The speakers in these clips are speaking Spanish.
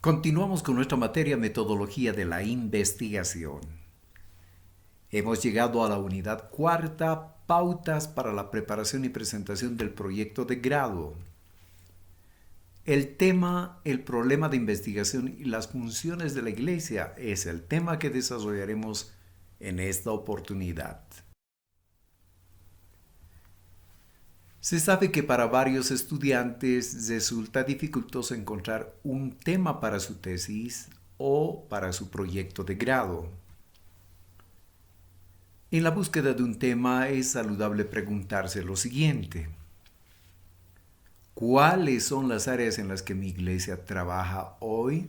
Continuamos con nuestra materia metodología de la investigación. Hemos llegado a la unidad cuarta, pautas para la preparación y presentación del proyecto de grado. El tema, el problema de investigación y las funciones de la iglesia es el tema que desarrollaremos en esta oportunidad. Se sabe que para varios estudiantes resulta dificultoso encontrar un tema para su tesis o para su proyecto de grado. En la búsqueda de un tema es saludable preguntarse lo siguiente: ¿cuáles son las áreas en las que mi iglesia trabaja hoy?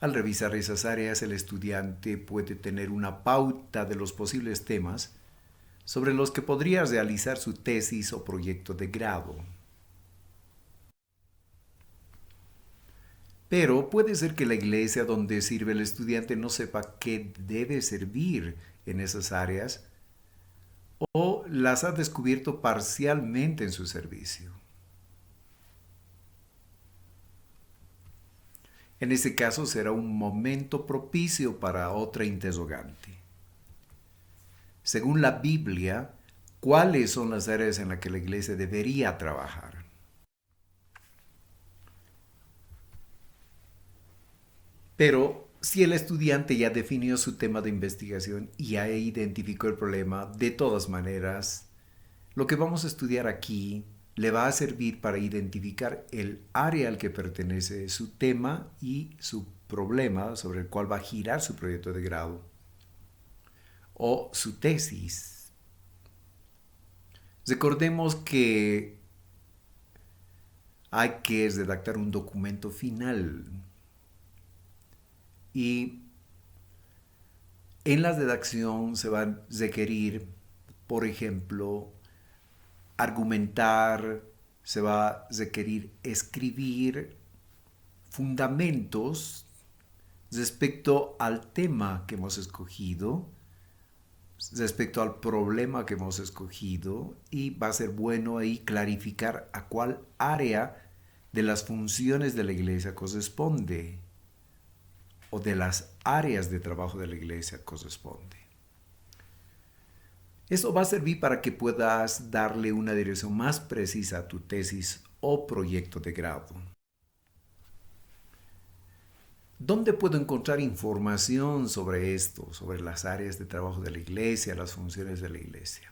Al revisar esas áreas, el estudiante puede tener una pauta de los posibles temas sobre los que podría realizar su tesis o proyecto de grado. Pero puede ser que la iglesia donde sirve el estudiante no sepa qué debe servir en esas áreas o las ha descubierto parcialmente en su servicio. En ese caso será un momento propicio para otra interrogante. Según la Biblia, ¿cuáles son las áreas en las que la iglesia debería trabajar? Pero si el estudiante ya definió su tema de investigación y ya identificó el problema, de todas maneras, lo que vamos a estudiar aquí le va a servir para identificar el área al que pertenece su tema y su problema sobre el cual va a girar su proyecto de grado o su tesis. Recordemos que hay que redactar un documento final y en la redacción se va a requerir, por ejemplo, argumentar, se va a requerir escribir fundamentos respecto al tema que hemos escogido, respecto al problema que hemos escogido, y va a ser bueno ahí clarificar a cuál área de las funciones de la iglesia corresponde o de las áreas de trabajo de la iglesia corresponde. Eso va a servir para que puedas darle una dirección más precisa a tu tesis o proyecto de grado. ¿Dónde puedo encontrar información sobre esto, sobre las áreas de trabajo de la iglesia, las funciones de la iglesia?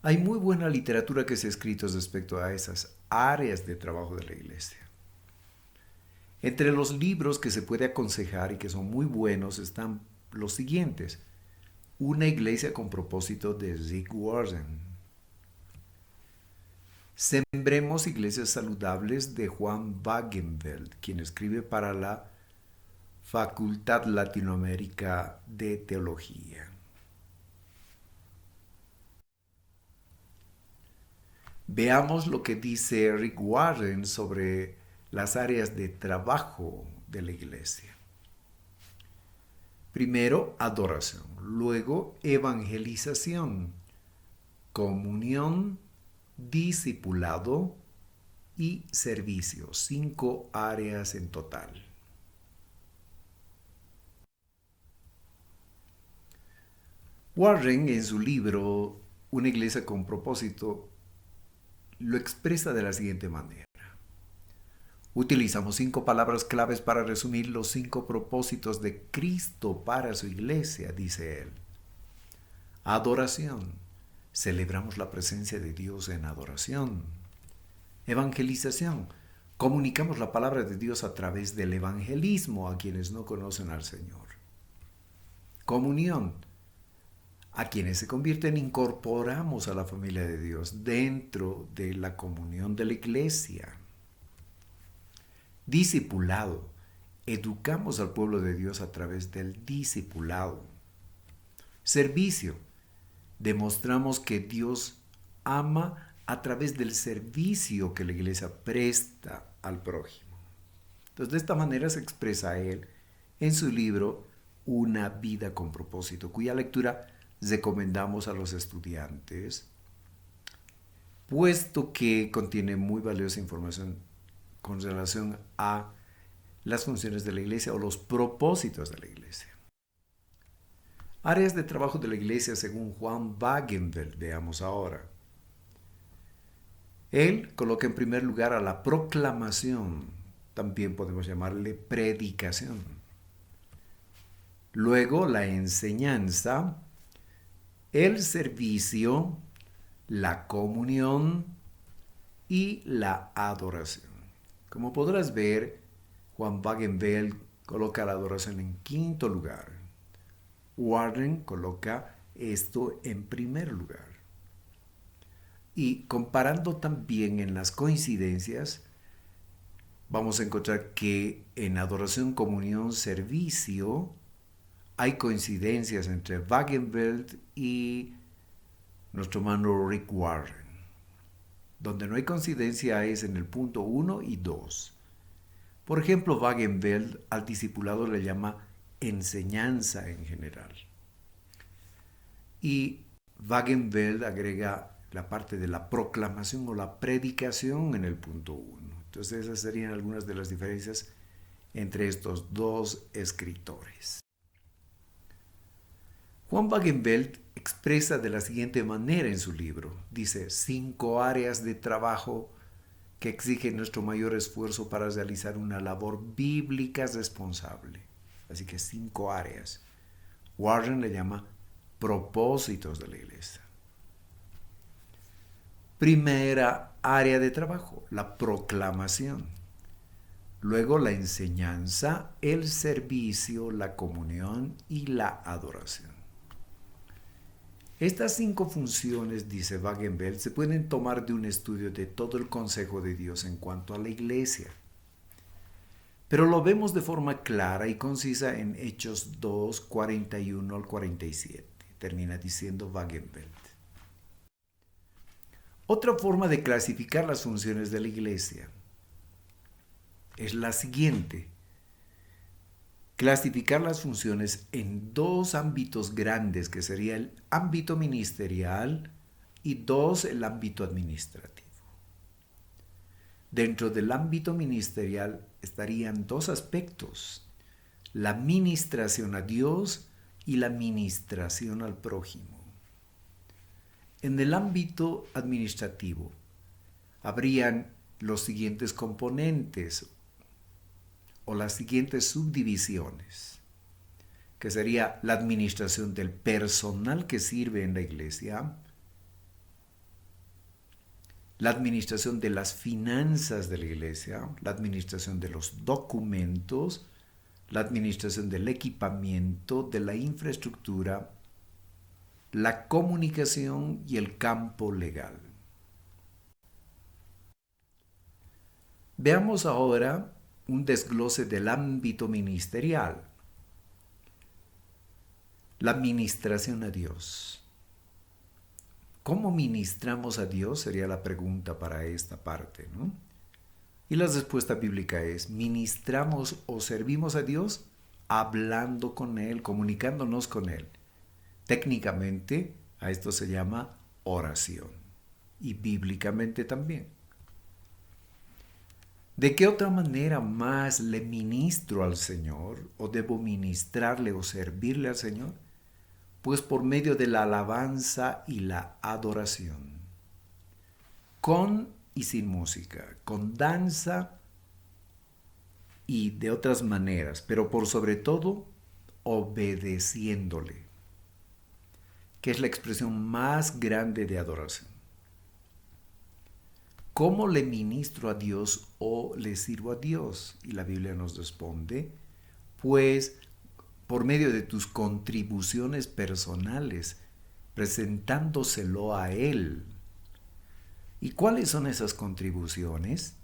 Hay muy buena literatura que se ha escrito respecto a esas áreas de trabajo de la iglesia. Entre los libros que se puede aconsejar y que son muy buenos están los siguientes: Una iglesia con propósito, de Rick Warren; Sembremos iglesias saludables, de Juan Wagenfeld, quien escribe para la Facultad Latinoamérica de Teología. Veamos lo que dice Rick Warren sobre las áreas de trabajo de la iglesia. Primero, adoración; luego, evangelización; comunión; discipulado y servicio. 5 áreas en total. Warren, en su libro Una iglesia con propósito, lo expresa de la siguiente manera. Utilizamos 5 palabras claves para resumir los 5 propósitos de Cristo para su iglesia, dice él. Adoración: celebramos la presencia de Dios en adoración. Evangelización: comunicamos la palabra de Dios a través del evangelismo a quienes no conocen al Señor. Comunión: a quienes se convierten incorporamos a la familia de Dios dentro de la comunión de la iglesia. Discipulado: educamos al pueblo de Dios a través del discipulado. Servicio: demostramos que Dios ama a través del servicio que la iglesia presta al prójimo. Entonces, de esta manera se expresa él en su libro Una vida con propósito, cuya lectura recomendamos a los estudiantes, puesto que contiene muy valiosa información con relación a las funciones de la iglesia o los propósitos de la iglesia. Áreas de trabajo de la iglesia según Juan Wagenveld, veamos ahora. Él coloca en primer lugar a la proclamación, también podemos llamarle predicación. Luego la enseñanza, el servicio, la comunión y la adoración. Como podrás ver, Juan Wagenveld coloca la adoración en quinto lugar. Warren coloca esto en primer lugar. Y comparando también en las coincidencias, vamos a encontrar que en adoración, comunión, servicio, hay coincidencias entre Wagenveld y nuestro hermano Rick Warren. Donde no hay coincidencia es en el punto 1 y 2. Por ejemplo, Wagenveld al discipulado le llama enseñanza en general. Y Wagenveld agrega la parte de la proclamación o la predicación en el punto 1. Entonces esas serían algunas de las diferencias entre estos dos escritores. Juan Wagenveld expresa de la siguiente manera en su libro. Dice, 5 áreas de trabajo que exigen nuestro mayor esfuerzo para realizar una labor bíblica responsable. Así que 5 áreas. Warren le llama propósitos de la iglesia. Primera área de trabajo, la proclamación. Luego la enseñanza, el servicio, la comunión y la adoración. Estas 5 funciones, dice Wagenveld, se pueden tomar de un estudio de todo el consejo de Dios en cuanto a la iglesia. Pero lo vemos de forma clara y concisa en Hechos 2, 41 al 47. Termina diciendo Wagenveld. Otra forma de clasificar las funciones de la iglesia es la siguiente. Clasificar las funciones en 2 ámbitos grandes, que sería el ámbito ministerial y 2, el ámbito administrativo. Dentro del ámbito ministerial estarían 2 aspectos, la ministración a Dios y la ministración al prójimo. En el ámbito administrativo habrían los siguientes componentes o las siguientes subdivisiones, que sería la administración del personal que sirve en la iglesia, la administración de las finanzas de la iglesia, la administración de los documentos, la administración del equipamiento, de la infraestructura, la comunicación y el campo legal. Veamos ahora un desglose del ámbito ministerial. La ministración a Dios. ¿Cómo ministramos a Dios? Sería la pregunta para esta parte, ¿no? Y la respuesta bíblica es, ministramos o servimos a Dios hablando con Él, comunicándonos con Él. Técnicamente, a esto se llama oración. Y bíblicamente también. ¿De qué otra manera más le ministro al Señor o debo ministrarle o servirle al Señor? Pues por medio de la alabanza y la adoración. Con y sin música, con danza y de otras maneras, pero por sobre todo obedeciéndole, que es la expresión más grande de adoración. ¿Cómo le ministro a Dios o le sirvo a Dios? Y la Biblia nos responde, pues por medio de tus contribuciones personales, presentándoselo a Él. ¿Y cuáles son esas contribuciones?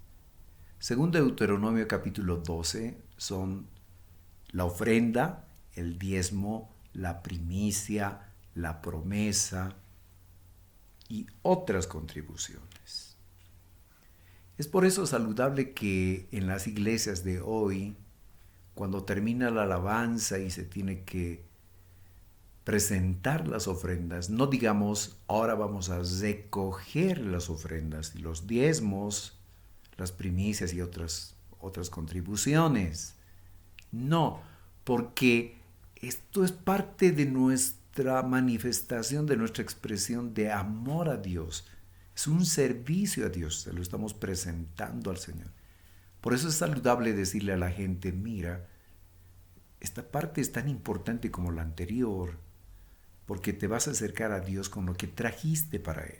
Según Deuteronomio capítulo 12, son la ofrenda, el diezmo, la primicia, la promesa y otras contribuciones. Es por eso saludable que en las iglesias de hoy, cuando termina la alabanza y se tiene que presentar las ofrendas, no digamos, ahora vamos a recoger las ofrendas y los diezmos, las primicias y otras contribuciones. No, porque esto es parte de nuestra manifestación, de nuestra expresión de amor a Dios. Es un servicio a Dios, se lo estamos presentando al Señor. Por eso es saludable decirle a la gente, mira, esta parte es tan importante como la anterior, porque te vas a acercar a Dios con lo que trajiste para Él.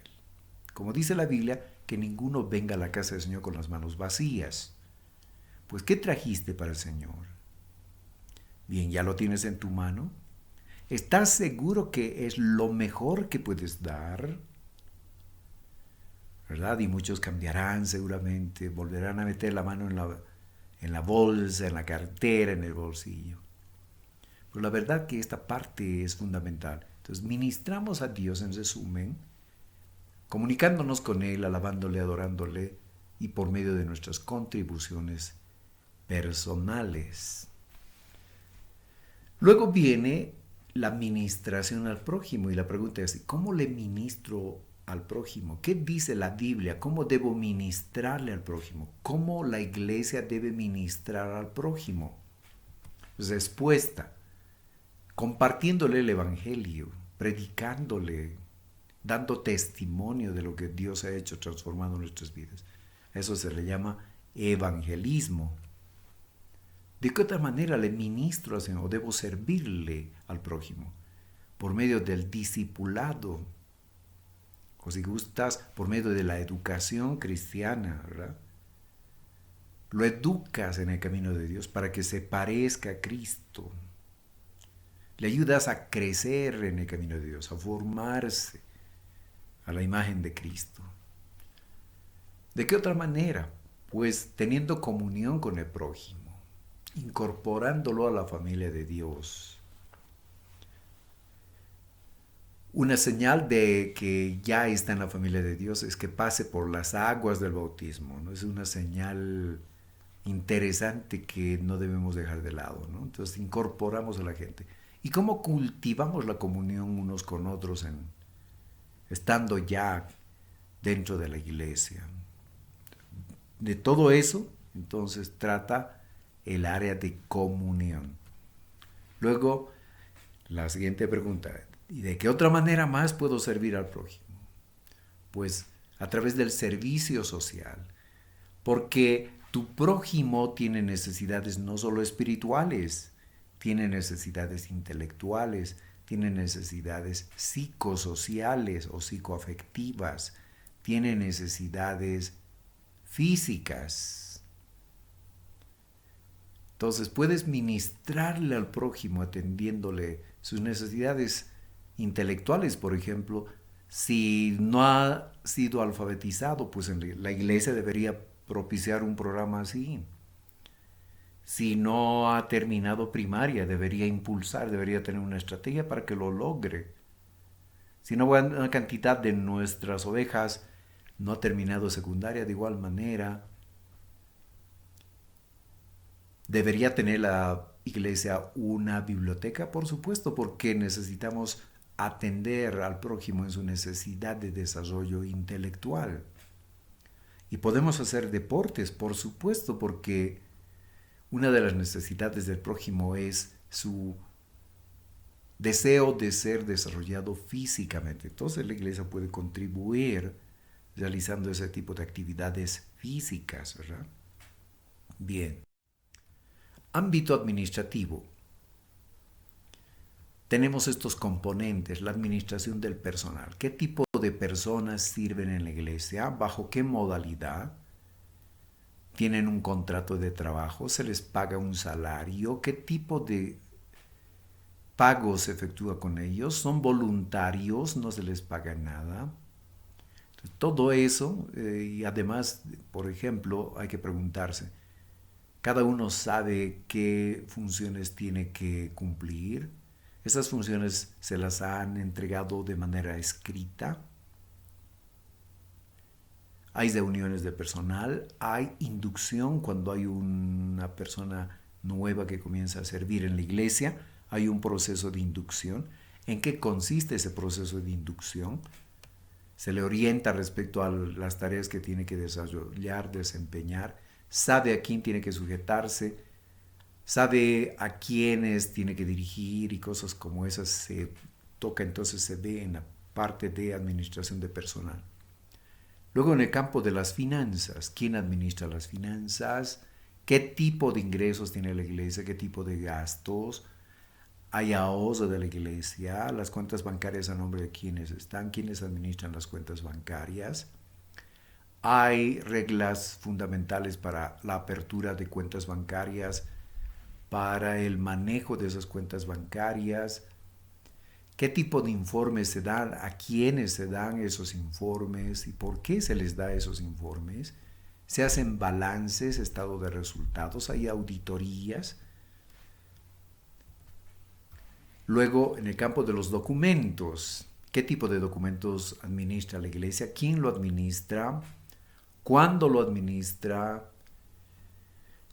Como dice la Biblia, que ninguno venga a la casa del Señor con las manos vacías. Pues, ¿qué trajiste para el Señor? Bien, ¿ya lo tienes en tu mano? ¿Estás seguro que es lo mejor que puedes dar? ¿Verdad? Y muchos cambiarán seguramente, volverán a meter la mano en la bolsa, en la cartera, en el bolsillo. Pero la verdad que esta parte es fundamental. Entonces, ministramos a Dios en resumen, comunicándonos con Él, alabándole, adorándole y por medio de nuestras contribuciones personales. Luego viene la ministración al prójimo y la pregunta es, ¿cómo le ministro al prójimo? ¿Qué dice la Biblia? ¿Cómo debo ministrarle al prójimo? ¿Cómo la iglesia debe ministrar al prójimo? Respuesta, compartiéndole el evangelio, predicándole, dando testimonio de lo que Dios ha hecho transformando nuestras vidas. Eso se le llama evangelismo. ¿De qué otra manera le ministro al Señor o debo servirle al prójimo? Por medio del discipulado, o si gustas, por medio de la educación cristiana, ¿verdad? Lo educas en el camino de Dios para que se parezca a Cristo. Le ayudas a crecer en el camino de Dios, a formarse a la imagen de Cristo. ¿De qué otra manera? Pues teniendo comunión con el prójimo, incorporándolo a la familia de Dios. Una señal de que ya está en la familia de Dios es que pase por las aguas del bautismo, ¿no? Es una señal interesante que no debemos dejar de lado, ¿no? Entonces incorporamos a la gente. ¿Y cómo cultivamos la comunión unos con otros estando ya dentro de la iglesia? De todo eso, entonces trata el área de comunión. Luego, la siguiente pregunta, ¿y de qué otra manera más puedo servir al prójimo? Pues a través del servicio social, porque tu prójimo tiene necesidades no solo espirituales, tiene necesidades intelectuales, tiene necesidades psicosociales o psicoafectivas, tiene necesidades físicas. Entonces puedes ministrarle al prójimo atendiéndole sus necesidades intelectuales, por ejemplo. Si no ha sido alfabetizado, pues la iglesia debería propiciar un programa así. Si no ha terminado primaria, debería tener una estrategia para que lo logre. Si una cantidad de nuestras ovejas no ha terminado secundaria, de igual manera, ¿debería tener la iglesia una biblioteca? Por supuesto, porque necesitamos atender al prójimo en su necesidad de desarrollo intelectual. Y podemos hacer deportes, por supuesto, porque una de las necesidades del prójimo es su deseo de ser desarrollado físicamente. Entonces la iglesia puede contribuir realizando ese tipo de actividades físicas, ¿verdad? Bien. Ámbito administrativo. Tenemos estos componentes, la administración del personal. ¿Qué tipo de personas sirven en la iglesia? ¿Bajo qué modalidad? ¿Tienen un contrato de trabajo? ¿Se les paga un salario? ¿Qué tipo de pago se efectúa con ellos? ¿Son voluntarios? ¿No se les paga nada? Todo eso, y además, por ejemplo, hay que preguntarse, ¿cada uno sabe qué funciones tiene que cumplir? ¿Esas funciones se las han entregado de manera escrita? Hay reuniones de personal, hay inducción cuando hay una persona nueva que comienza a servir en la iglesia, hay un proceso de inducción. ¿En qué consiste ese proceso de inducción? se le orienta respecto a las tareas que tiene que desarrollar, desempeñar, sabe a quién tiene que sujetarse, sabe a quiénes tiene que dirigir y cosas como esas se toca, entonces se ve en la parte de administración de personal. Luego en el campo de las finanzas, ¿quién administra las finanzas? ¿Qué tipo de ingresos tiene la iglesia? ¿Qué tipo de gastos? ¿Hay ahorro de la iglesia? ¿Las cuentas bancarias a nombre de quiénes están? ¿Quiénes administran las cuentas bancarias? ¿Hay reglas fundamentales para la apertura de cuentas bancarias, para el manejo de esas cuentas bancarias? ¿Qué tipo de informes se dan? ¿A quiénes se dan esos informes? ¿Y por qué se les da esos informes? ¿Se hacen balances, estado de resultados? ¿Hay auditorías? Luego, en el campo de los documentos, ¿qué tipo de documentos administra la iglesia? ¿Quién lo administra? ¿Cuándo lo administra?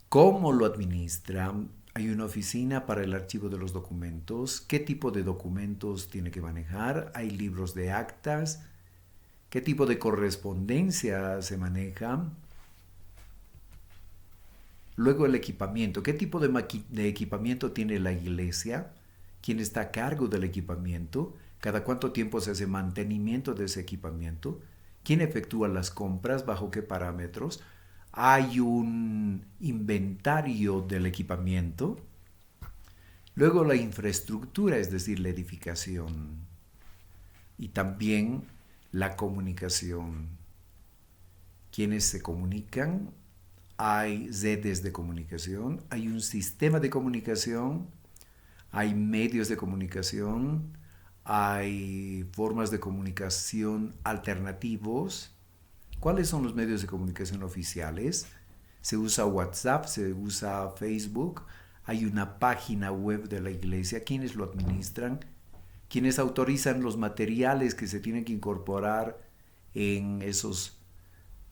¿Cómo lo administra? Hay una oficina para el archivo de los documentos. ¿Qué tipo de documentos tiene que manejar? Hay libros de actas. ¿Qué tipo de correspondencia se maneja? Luego el equipamiento. ¿Qué tipo de equipamiento tiene la iglesia? ¿Quién está a cargo del equipamiento? ¿Cada cuánto tiempo se hace mantenimiento de ese equipamiento? ¿Quién efectúa las compras? ¿Bajo qué parámetros? Hay un inventario del equipamiento. Luego la infraestructura, es decir, la edificación. Y también la comunicación. ¿Quiénes se comunican? Hay redes de comunicación, hay un sistema de comunicación, hay medios de comunicación, hay formas de comunicación alternativos. ¿Cuáles son los medios de comunicación oficiales? Se usa WhatsApp, se usa Facebook, hay una página web de la iglesia. ¿Quiénes lo administran? ¿Quiénes autorizan los materiales que se tienen que incorporar en esos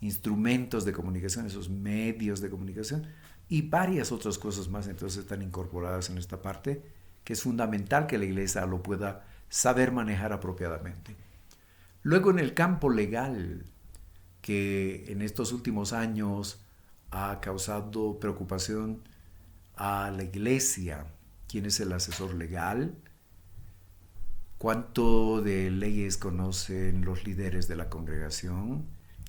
instrumentos de comunicación, esos medios de comunicación? Y varias otras cosas más entonces están incorporadas en esta parte, que es fundamental que la iglesia lo pueda saber manejar apropiadamente. Luego en el campo legal, que en estos últimos años ha causado preocupación a la iglesia. ¿Quién es el asesor legal? ¿Cuánto de leyes conocen los líderes de la congregación?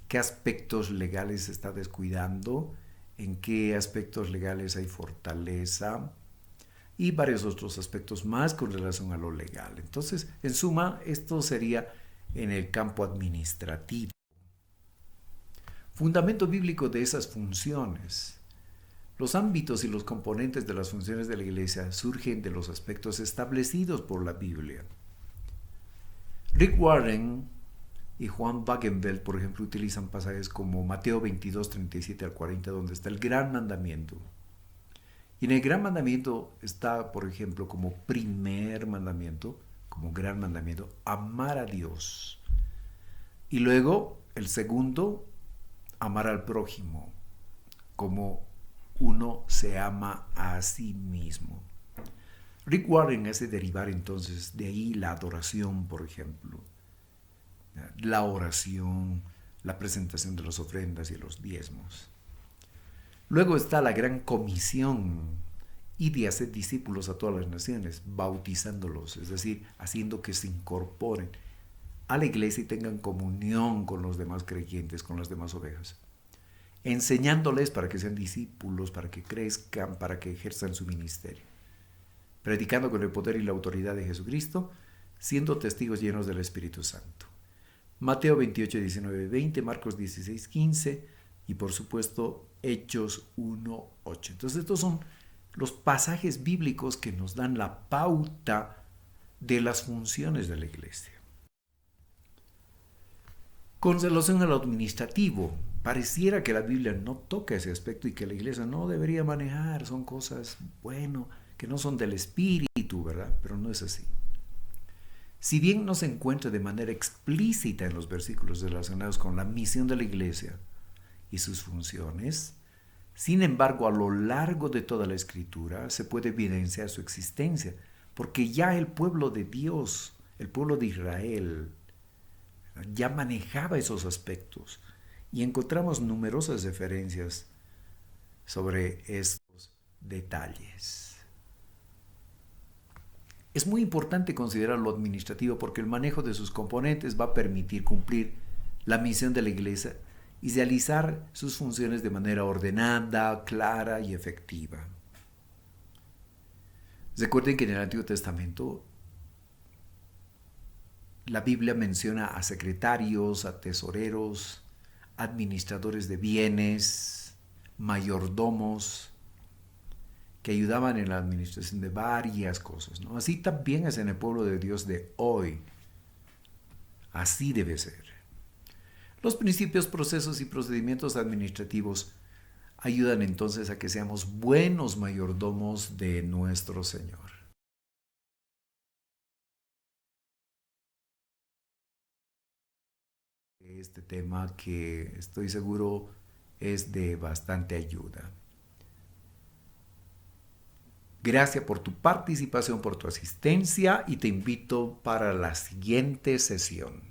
¿Qué aspectos legales se está descuidando? ¿En qué aspectos legales hay fortaleza? Y varios otros aspectos más con relación a lo legal. Entonces, en suma, esto sería en el campo administrativo. Fundamento bíblico de esas funciones. Los ámbitos y los componentes de las funciones de la iglesia surgen de los aspectos establecidos por la Biblia. Rick Warren y Juan Wagenfeld, por ejemplo, utilizan pasajes como Mateo 22, 37 al 40, donde está el gran mandamiento. Y en el gran mandamiento está, por ejemplo, como primer mandamiento, como gran mandamiento, amar a Dios. Y luego, el segundo, amar al prójimo, como uno se ama a sí mismo. Rick Warren hace derivar entonces de ahí la adoración, por ejemplo, la oración, la presentación de las ofrendas y los diezmos. Luego está la gran comisión y de hacer discípulos a todas las naciones, bautizándolos, es decir, haciendo que se incorporen a la iglesia y tengan comunión con los demás creyentes, con las demás ovejas. Enseñándoles para que sean discípulos, para que crezcan, para que ejerzan su ministerio. Predicando con el poder y la autoridad de Jesucristo, siendo testigos llenos del Espíritu Santo. Mateo 28, 19, 20, Marcos 16, 15 y por supuesto Hechos 1, 8. Entonces estos son los pasajes bíblicos que nos dan la pauta de las funciones de la iglesia. Con relación a lo administrativo, pareciera que la Biblia no toca ese aspecto y que la iglesia no debería manejar. Son cosas, que no son del espíritu, ¿verdad? Pero no es así. Si bien no se encuentra de manera explícita en los versículos relacionados con la misión de la iglesia y sus funciones, sin embargo, a lo largo de toda la Escritura se puede evidenciar su existencia, porque ya el pueblo de Dios, el pueblo de Israel, ya manejaba esos aspectos y encontramos numerosas referencias sobre estos detalles. Es muy importante considerar lo administrativo porque el manejo de sus componentes va a permitir cumplir la misión de la Iglesia y realizar sus funciones de manera ordenada, clara y efectiva. Recuerden que en el Antiguo Testamento la Biblia menciona a secretarios, a tesoreros, administradores de bienes, mayordomos, que ayudaban en la administración de varias cosas, ¿no? Así también es en el pueblo de Dios de hoy. Así debe ser. Los principios, procesos y procedimientos administrativos ayudan entonces a que seamos buenos mayordomos de nuestro Señor. Este tema que estoy seguro es de bastante ayuda. Gracias por tu participación, por tu asistencia y te invito para la siguiente sesión.